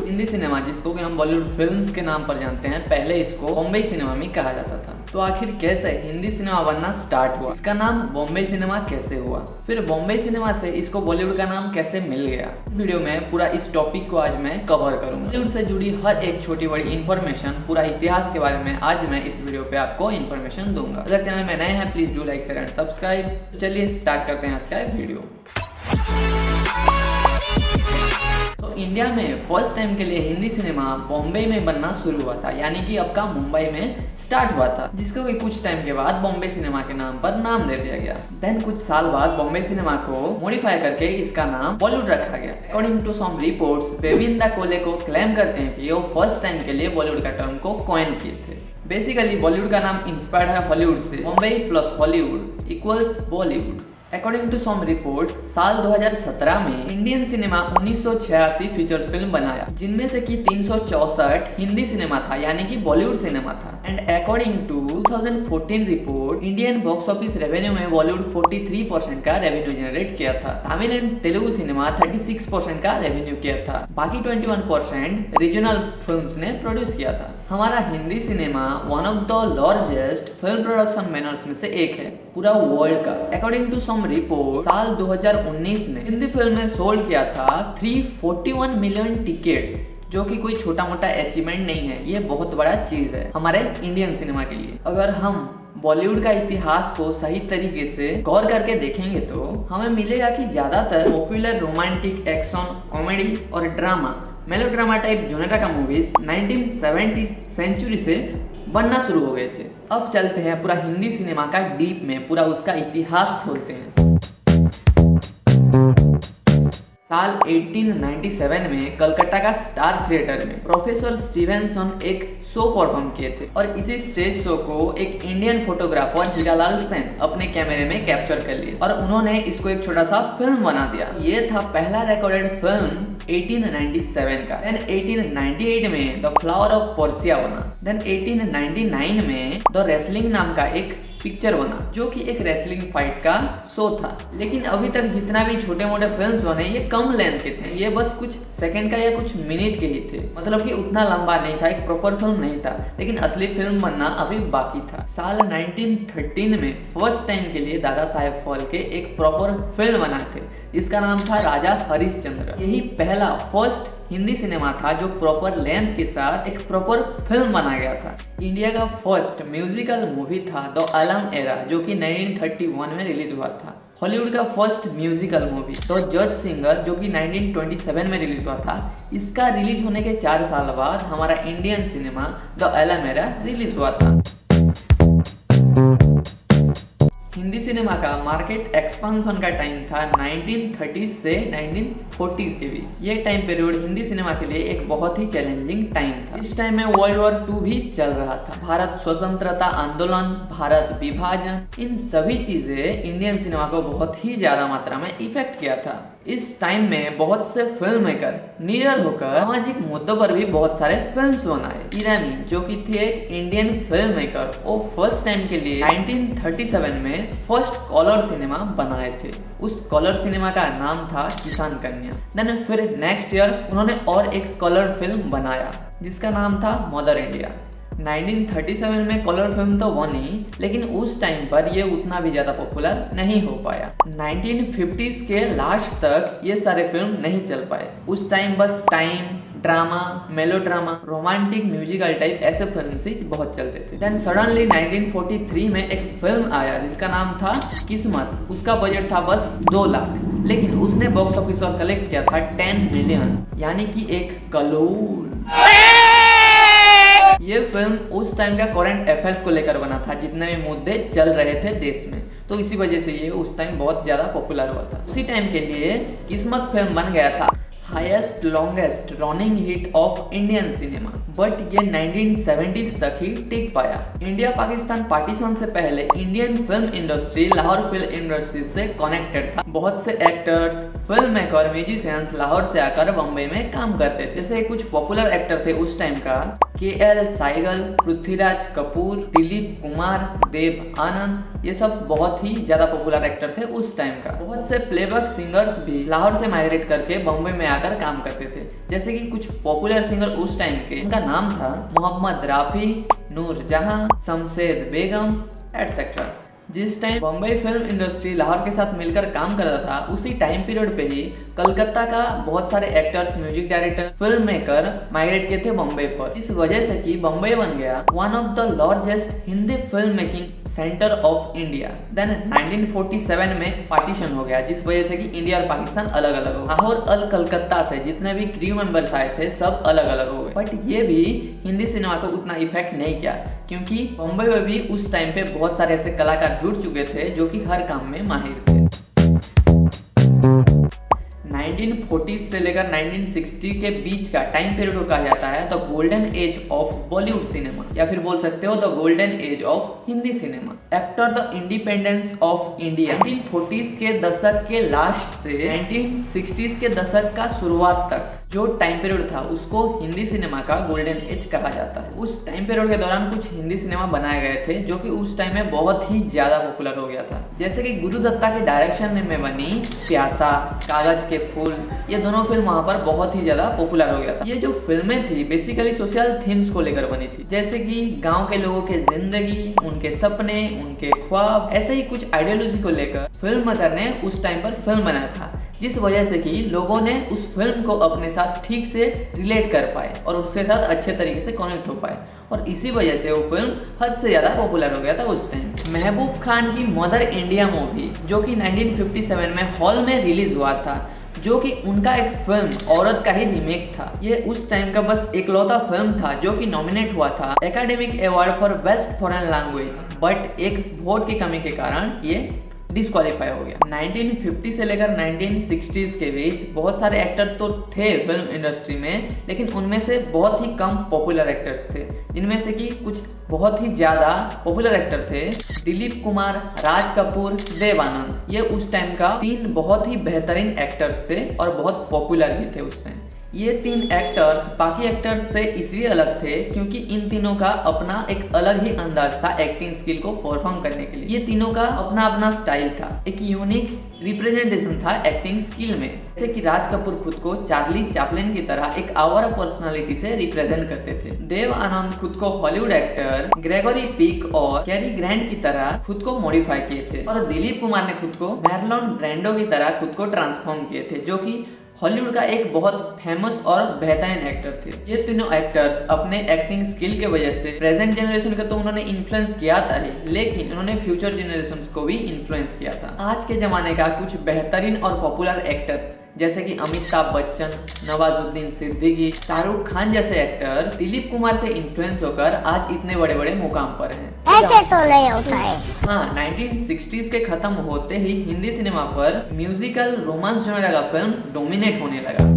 Hindi cinema, जिसको कि हम बॉलीवुड फिल्म्स के नाम पर जानते हैं, पहले इसको बॉम्बे सिनेमा भी कहा जाता था। तो आखिर कैसे हिंदी सिनेमा बनना स्टार्ट हुआ, इसका नाम बॉम्बे सिनेमा कैसे हुआ, फिर बॉम्बे सिनेमा से इसको बॉलीवुड का नाम कैसे मिल गया, इस वीडियो में पूरा इस टॉपिक को आज मैं कवर करूंगा। बॉलीवुड से जुड़ी हर एक छोटी बड़ी इन्फॉर्मेशन, पूरा इतिहास के बारे में आज मैं इस वीडियो पे आपको इन्फॉर्मेशन दूंगा। अगर चैनल में नए हैं please do like share and subscribe. चलिए स्टार्ट करते हैं आज का वीडियो। तो इंडिया में फर्स्ट टाइम के लिए हिंदी सिनेमा बॉम्बे में बनना शुरू हुआ था, यानी कि अब का मुंबई में स्टार्ट हुआ था, जिसको कि कुछ टाइम के बाद बॉम्बे सिनेमा के नाम पर नाम दे दिया गया। देन कुछ साल बाद बॉम्बे सिनेमा को मॉडिफाई करके इसका नाम बॉलीवुड रखा गया। अकॉर्डिंग टू सम रिपोर्ट्स, बेबिंदा कोले को क्लेम करते हैं कि वो फर्स्ट टाइम के लिए बॉलीवुड का टर्म को कॉइन किए थे। बेसिकली बॉलीवुड का नाम इंस्पायर्ड है हॉलीवुड से। Bombay plus Hollywood equals Bollywood. According to some reports, साल 2017 में इंडियन सिनेमा 1986 फीचर्स फिल्म बनाया, जिनमें से कि 364 हिंदी सिनेमा था, यानी कि बॉलीवुड सिनेमा था। And according to 2014 report, Indian box office revenue में बॉलीवुड 43% का रेवेन्यू जनरेट किया था। तमिल एंड तेलुगु सिनेमा 36% का रेवेन्यू किया था। बाकी 21% रीजनल फिल्म्स ने प्रोड्यूस किया था। हमारा Hindi cinema one of the largest film production manners में से एक है पूरा वर्ल्ड का। अकॉर्डिंग टू सम रिपोर्ट, साल 2019 में हिंदी फिल्म ने सोल्ड किया था 341 मिलियन टिकट्स, जो कि कोई छोटा मोटा अचीवमेंट नहीं है, ये बहुत बड़ा चीज है हमारे इंडियन सिनेमा के लिए। अगर हम बॉलीवुड का इतिहास को सही तरीके से गौर करके देखेंगे तो हमें मिलेगा कि ज्यादातर पॉपुलर रोमांटिक, एक्शन, कॉमेडी और ड्रामा, मेलोड्रामा टाइप जोनरा का मूवीज 1970 सेंचुरी से बनना शुरू हो गए थे। अब चलते हैं पूरा हिंदी सिनेमा का डीप में, पूरा उसका इतिहास खोलते हैं। साल 1897 में कलकत्ता का स्टार थिएटर में प्रोफेसर स्टीवेंसन एक शो परफॉर्म किए थे, और इसी स्टेज शो को एक इंडियन फोटोग्राफर हीरालाल सेन अपने कैमरे में कैप्चर कर लिए, और उन्होंने इसको एक छोटा सा फिल्म बना दिया। ये था पहला रिकॉर्डेड फिल्म 1897 का। देन 1898 में द फ्लावर ऑफ पर्सिया बना। देन 1899 में द रेसलिंग नाम का एक पिक्चर बना, जो कि एक रेसलिंग फाइट का शो था। लेकिन अभी तक जितना भी छोटे मोटे फिल्म्स बने, ये कम लेंथ के थे, ये बस कुछ सेकंड का या कुछ मिनट के ही थे, मतलब कि उतना लंबा नहीं था, एक प्रॉपर फिल्म नहीं था। लेकिन असली फिल्म बनना अभी बाकी था। साल 1913 में फर्स्ट टाइम के लिए दादा साहेब फाल्के एक प्रॉपर फिल्म बनाए थे, जिसका नाम था राजा हरिश्चंद्र। यही पहला फर्स्ट हिंदी सिनेमा था जो प्रॉपर लेंथ के साथ एक प्रॉपर फिल्म बनाया गया था। इंडिया का फर्स्ट म्यूजिकल मूवी था द आलम एरा, जो कि 1931 में रिलीज हुआ था। हॉलीवुड का फर्स्ट म्यूजिकल मूवी द जज सिंगर, जो कि 1927 में रिलीज हुआ था। इसका रिलीज होने के 4 साल बाद हमारा Indian cinema the Alam era release हुआ था। हिंदी सिनेमा का मार्केट एक्सपांशन का टाइम था 1930 से 1940s के बीच। ये टाइम पीरियड हिंदी सिनेमा के लिए एक बहुत ही चैलेंजिंग टाइम था। इस टाइम में वर्ल्ड वॉर 2 भी चल रहा था। भारत स्वतंत्रता आंदोलन, भारत विभाजन, इन सभी चीजें इंडियन सिनेमा को बहुत ही ज्यादा मात्रा में इफेक्ट किया था। इस टाइम में बहुत से फिल्म मेकर निडर होकर सामाजिक मुद्दों पर भी बहुत सारे फिल्म्स बनाए। ईरानी, जो कि थे एक इंडियन फिल्म मेकर, वो फर्स्ट टाइम के लिए 1937 में फर्स्ट कलर सिनेमा बनाए थे। उस कलर सिनेमा का नाम था किसान कन्या। देन फिर नेक्स्ट ईयर उन्होंने और एक कलर फिल्म बनाया, जिसका नाम था मदर इंडिया। 1937 में कलर फिल्म तो बनी, लेकिन उस टाइम पर ये उतना भी ज्यादा पॉपुलर नहीं हो पाया। 1950s के लास्ट तक ये सारे फिल्म नहीं चल पाए। उस टाइम बस time, drama, melodrama, romantic, musical type ऐसे फिल्म से बहुत चलते थे। देन सडनली 1943 में एक फिल्म आया जिसका नाम था किस्मत। उसका बजट था बस 2 लाख, लेकिन उसने बॉक्स ऑफिस पर कलेक्ट किया था 10 मिलियन, यानी कि 1 करोड़। ये फिल्म उस टाइम का करंट अफेयर्स को लेकर बना था, जितने भी मुद्दे चल रहे थे देश में, तो इसी वजह से ये उस टाइम बहुत ज्यादा पॉपुलर हुआ था। उसी टाइम के लिए किस्मत फिल्म बन गया था highest longest running hit of Indian cinema, but ये 1970s तक ही टिक पाया। इंडिया पाकिस्तान पार्टीशन से पहले Indian film industry Lahore film industry से कनेक्टेड था, बहुत से actors, film maker, musicians Lahore से आकर बॉम्बे में काम करते थे। जैसे कुछ पॉपुलर एक्टर थे उस टाइम का KL सहगल, पृथ्वीराज कपूर, दिलीप कुमार, देव आनंद, ये सब बहुत ही ज्यादा पॉपुलर एक्टर थे उस टाइम का। बहुत से प्लेबैक सिंगर्स भी लाहौर से माइग्रेट करके बॉम्बे में आकर काम करते थे। जैसे कि कुछ पॉपुलर सिंगर उस टाइम के, उनका नाम था मोहम्मद राफी, नूरजहां, शमशेद बेगम एटसेट्रा। जिस time Bombay film industry Lahore के साथ मिलकर काम कर रहा था, उसी टाइम पीरियड पे ही कलकत्ता का बहुत सारे actors, music director, film maker migrate किए थे बॉम्बे पर। इस वजह से कि बॉम्बे बन गया one of the largest Hindi film making centre of India. Then 1947 में पार्टीशन हो गया, जिस वजह से कि इंडिया और पाकिस्तान अलग अलग हो गए। लाहौर और कलकत्ता से जितने भी क्रू मेंबर्स आए थे सब अलग अलग हो गए। बट ये भी हिंदी सिनेमा को उतना इफेक्ट नहीं किया, क्योंकि बॉम्बे में भी उस टाइम पे बहुत सारे ऐसे कलाकार जुड़ चुके थे जो कि हर काम में माहिर थे। 1940 से लेकर 1960 के बीच का टाइम पीरियड को कहा जाता है the golden age of Bollywood cinema, या फिर बोल सकते हो the golden age of Hindi cinema. After the independence of India 1940s के दशक के लास्ट से 1960s के दशक का शुरुआत तक जो टाइम पीरियड था उसको हिंदी सिनेमा का गोल्डन एज कहा जाता है। उस टाइम पीरियड के दौरान कुछ हिंदी सिनेमा बनाए गए थे जो कि उस टाइम में बहुत ही ज्यादा पॉपुलर हो गया था। जैसे कि गुरु दत्ता के डायरेक्शन में बनी प्यासा, कागज के फूल, ये दोनों फिल्म वहाँ पर बहुत ही ज्यादा पॉपुलर हो गया था। ये जो फिल्में थी बेसिकली सोशल थीम्स को लेकर बनी थी, जैसे कि गाँव के लोगों के जिंदगी, उनके सपने, उनके ख्वाब, ऐसे ही कुछ आइडियोलॉजी को लेकर फिल्म मेकर ने उस टाइम पर फिल्म बनाया था, जिस वजह से कि लोगों ने उस फिल्म को अपने साथ ठीक से रिलेट कर पाए और उसके साथ अच्छे तरीके से कनेक्ट हो पाए, और इसी वजह से वो फिल्म हद से ज़्यादा पॉपुलर हो गया था उस टाइम। महबूब खान की मदर इंडिया मूवी जो कि 1957 में हॉल में रिलीज हुआ था, जो कि उनका एक फिल्म औरत का ही रीमेक था। ये उस टाइम का बस इकलौता फिल्म था जो कि नॉमिनेट हुआ था academic award for best foreign language, but एक वोट की कमी के कारण ये डिस्क्वालीफाई हो गया। 1950 से लेकर 1960s के बीच बहुत सारे एक्टर तो थे फिल्म इंडस्ट्री में, लेकिन उनमें से बहुत ही कम पॉपुलर एक्टर्स थे, जिनमें से कि कुछ बहुत ही ज़्यादा पॉपुलर एक्टर थे दिलीप कुमार, राज कपूर, देव आनंद। ये उस टाइम का 3 बहुत ही बेहतरीन एक्टर्स थे और बहुत पॉपुलर भी थे उस टाइम। ये 3 एक्टर्स बाकी एक्टर्स से इसलिए अलग थे क्योंकि इन तीनों का अपना एक अलग ही अंदाज था एक्टिंग स्किल को परफॉर्म करने के लिए। ये तीनों का अपना अपना स्टाइल था, एक यूनिक रिप्रेजेंटेशन था एक्टिंग स्किल में। जैसे कि राज कपूर खुद को चार्ली चैपलिन की तरह एक आवारा पर्सनालिटी से रिप्रेजेंट करते थे। देव आनंद खुद को हॉलीवुड एक्टर ग्रेगोरी पीक और कैरी ग्रांट की तरह खुद को मॉडिफाई किए थे, और दिलीप कुमार ने खुद को मार्लोन ब्रांडो की तरह खुद को ट्रांसफॉर्म किए थे, जो कि हॉलीवुड का एक बहुत फेमस और बेहतरीन एक्टर थे। ये तीनों एक्टर्स अपने एक्टिंग स्किल के वजह से प्रेजेंट जनरेशन को तो उन्होंने इन्फ्लुएंस किया था ही, लेकिन उन्होंने फ्यूचर जनरेशन को भी इन्फ्लुएंस किया था। आज के जमाने का कुछ बेहतरीन और पॉपुलर एक्टर्स जैसे कि अमिताभ बच्चन, नवाजुद्दीन सिद्दीकी, शाहरुख खान जैसे एक्टर्स दिलीप कुमार से इन्फ्लुएंस होकर आज इतने बड़े बड़े मुकाम पर हैं। ऐसे तो नहीं होता है। हाँ, 1960s के खत्म होते ही हिंदी सिनेमा पर म्यूजिकल रोमांस जोनर का फिल्म डोमिनेट होने लगा।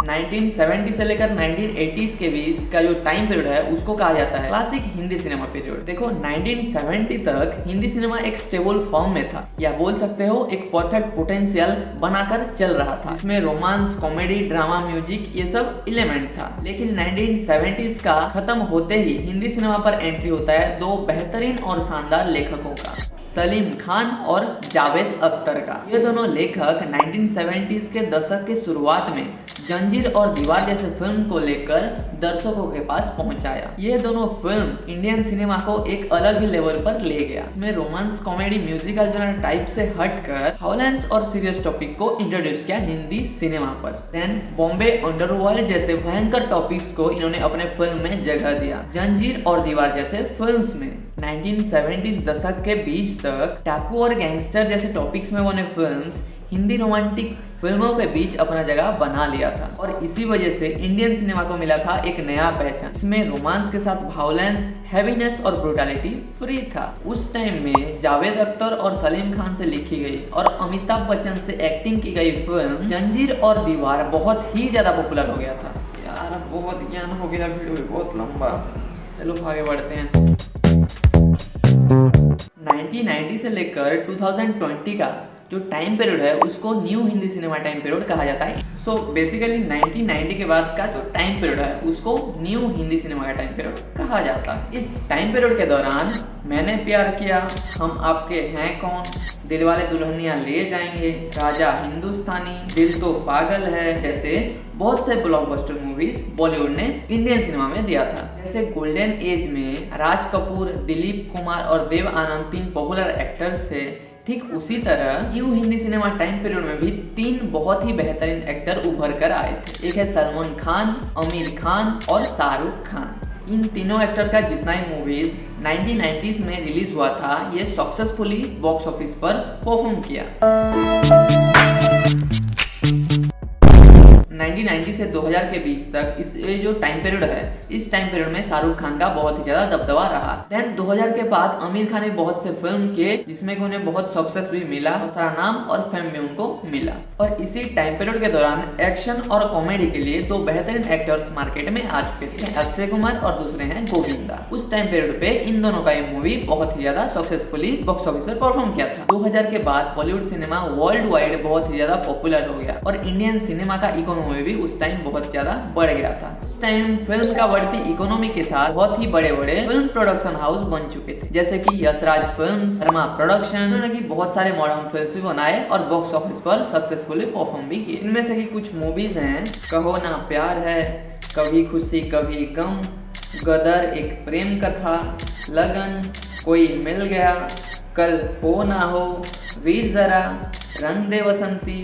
1970 से लेकर 1980s के बीच का जो टाइम पीरियड है उसको कहा जाता है क्लासिक हिंदी सिनेमा पीरियड। देखो 1970 तक हिंदी सिनेमा एक स्टेबल फॉर्म में था, या बोल सकते हो एक परफेक्ट पोटेंशियल बनाकर चल रहा था, जिसमें रोमांस, कॉमेडी, ड्रामा, म्यूजिक ये सब एलिमेंट था। लेकिन 1970s का खत्म होते ही हिंदी सिनेमा पर एंट्री होता है 2 बेहतरीन और शानदार लेखकों का, सलीम खान और जावेद अख्तर का। ये दोनों लेखक 1970s के दशक के शुरुआत में जंजीर और दीवार जैसे फिल्म को लेकर दर्शकों के पास पहुंचाया। ये दोनों फिल्म इंडियन सिनेमा को एक अलग ही लेवल पर ले गया। इसमें romance, comedy, musical genre type से हटकर हॉलेंस और सीरियस टॉपिक को इंट्रोड्यूस किया हिंदी सिनेमा पर। देन बॉम्बे अंडरवर्ल्ड जैसे भयंकर टॉपिक्स को इन्होंने अपने फिल्म में जगह दिया। जंजीर और दीवार जैसे फिल्म्स में 1970s दशक के बीच तक डाकू और गैंगस्टर जैसे टॉपिक्स में बने फिल्म्स हिंदी रोमांटिक फिल्मों के बीच अपना जगह बना लिया था, और इसी वजह से इंडियन सिनेमा को मिला था एक नया पहचान। इसमें रोमांस के साथ वायलेंस, हैवीनेस और ब्रूटैलिटी फ्री था। उस टाइम में जावेद अख्तर और सलीम खान से लिखी गई और अमिताभ बच्चन से एक्टिंग की गई फिल्म जंजीर और दीवार बहुत ही ज्यादा पॉपुलर हो गया था। यार बहुत ज्ञान हो गया, वीडियो बहुत लंबा, चलो आगे बढ़ते हैं। 1990 से लेकर 2020 का जो टाइम पीरियड है उसको new Hindi cinema time period कहा जाता है। सो बेसिकली 1990 के बाद का जो टाइम पीरियड है उसको न्यू हिंदी सिनेमा का टाइम पीरियड कहा जाता है। इस टाइम पीरियड के दौरान मैंने प्यार किया, हम आपके हैं कौन, दिलवाले दुल्हनिया ले जाएंगे, राजा हिंदुस्तानी, दिल तो पागल है जैसे बहुत से ब्लॉकबस्टर मूवीज बॉलीवुड ने इंडियन सिनेमा में दिया था। जैसे गोल्डन एज में राज कपूर, दिलीप कुमार और देव आनंद 3 पॉपुलर एक्टर्स थे। ठीक उसी तरह new Hindi cinema time period में भी 3 बहुत ही बेहतरीन एक्टर उभर कर आए थे। एक है सलमान खान, आमिर खान और शाहरुख खान। इन तीनों एक्टर का जितना ही मूवीज 1990s में रिलीज हुआ था ये सक्सेसफुली बॉक्स ऑफिस पर परफॉर्म किया। 1990 से 2000 के बीच तक इस ये जो टाइम पीरियड है इस टाइम पीरियड में शाहरुख खान का बहुत ही ज्यादा दबदबा रहा। देन 2000 के बाद आमिर खान ने बहुत से फिल्म किए जिसमें कि उन्हें बहुत सक्सेस भी मिला, बहुत सारा नाम और फेम भी उनको मिला। और इसी टाइम पीरियड के दौरान एक्शन और कॉमेडी के लिए 2 बेहतरीन एक्टर्स मार्केट में आ चुके थे, अक्षय कुमार और दूसरे हैं गोविंदा। उस टाइम पीरियड पे इन दोनों का ये मूवी बहुत ही ज्यादा सक्सेसफुली बॉक्स ऑफिस पर परफॉर्म किया था। 2000 के बाद बॉलीवुड सिनेमा वर्ल्ड वाइड बहुत ही ज्यादा पॉपुलर हो गया और इंडियन सिनेमा का इकोनॉमी भी उस टाइम बहुत ज्यादा बढ़ गया था। उस टाइम फिल्म का बढ़ती इकोनॉमी के साथ बहुत ही बड़े बड़े फिल्म प्रोडक्शन हाउस बन चुके थे, जैसे कि यशराज फिल्म्स, शर्मा प्रोडक्शन। उन्होंने की बहुत सारे मॉडर्न फिल्म्स भी बनाए और बॉक्स ऑफिस पर सक्सेसफुली परफॉर्म भी किए। इनमें से कुछ मूवीज हैं कहो ना प्यार है, कभी खुशी कभी गम, गदर एक प्रेम कथा, लगन, कोई मिल गया, कल हो ना हो, वीर जरा, रंग दे बसंती,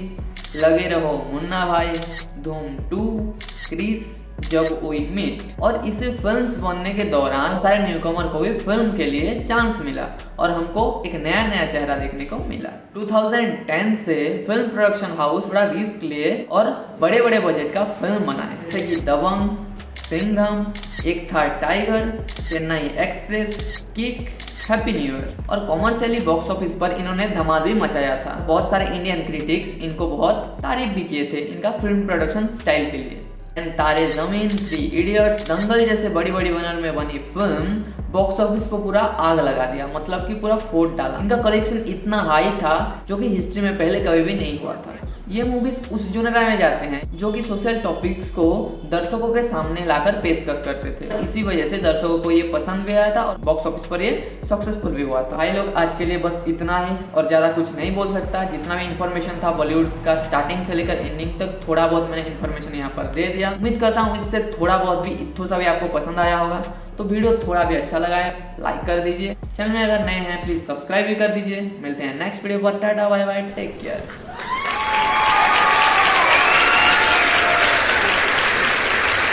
लगे रहो मुन्ना भाई, धूम 2, क्रिस, जब वी मीट। और इस फिल्म्स बनने के दौरान सारे न्यूकमर को भी फिल्म के लिए चांस मिला और हमको एक नया चेहरा देखने को मिला। 2010 से फिल्म प्रोडक्शन हाउस बड़ा रिस्क लिए और बड़े बड़े बजट का फिल्म बनाए, जैसे कि दबंग, सिंघम, एक था tiger, Chennai express, kick, happy new year. और कॉमर्शियली बॉक्स ऑफिस पर इन्होंने धमाल भी मचाया था। बहुत सारे इंडियन क्रिटिक्स इनको बहुत तारीफ भी किए थे इनका फिल्म प्रोडक्शन स्टाइल के लिए। तारे जमीन, 3 इडियट्स, दंगल जैसे बड़ी बड़ी बैनर में बनी फिल्म बॉक्स ऑफिस को पूरा आग लगा दिया, मतलब कि पूरा फोड़ डाला। इनका कलेक्शन इतना हाई था जो कि हिस्ट्री में पहले कभी भी नहीं हुआ था। ये मूवीज उस जोनरा में जाते हैं जो कि सोशल टॉपिक्स को दर्शकों के सामने लाकर पेशकश करते थे। इसी वजह से दर्शकों को ये पसंद भी आया था और बॉक्स ऑफिस पर ये सक्सेसफुल भी हुआ था। भाई लोग आज के लिए बस इतना ही और ज़्यादा कुछ नहीं बोल सकता। जितना भी इन्फॉर्मेशन था बॉलीवुड का स्टार्टिंग से लेकर एंडिंग तक थोड़ा बहुत मैंने इन्फॉर्मेशन यहाँ पर दे दिया। उम्मीद करता हूँ इससे थोड़ा बहुत भी इत्थों सा भी आपको पसंद आया होगा। तो वीडियो थोड़ा भी अच्छा लगा है लाइक कर दीजिए, चैनल में अगर नए हैं प्लीज़ सब्सक्राइब भी कर दीजिए। मिलते हैं नेक्स्ट वीडियो पर, टाटा बाय बाय, टेक केयर।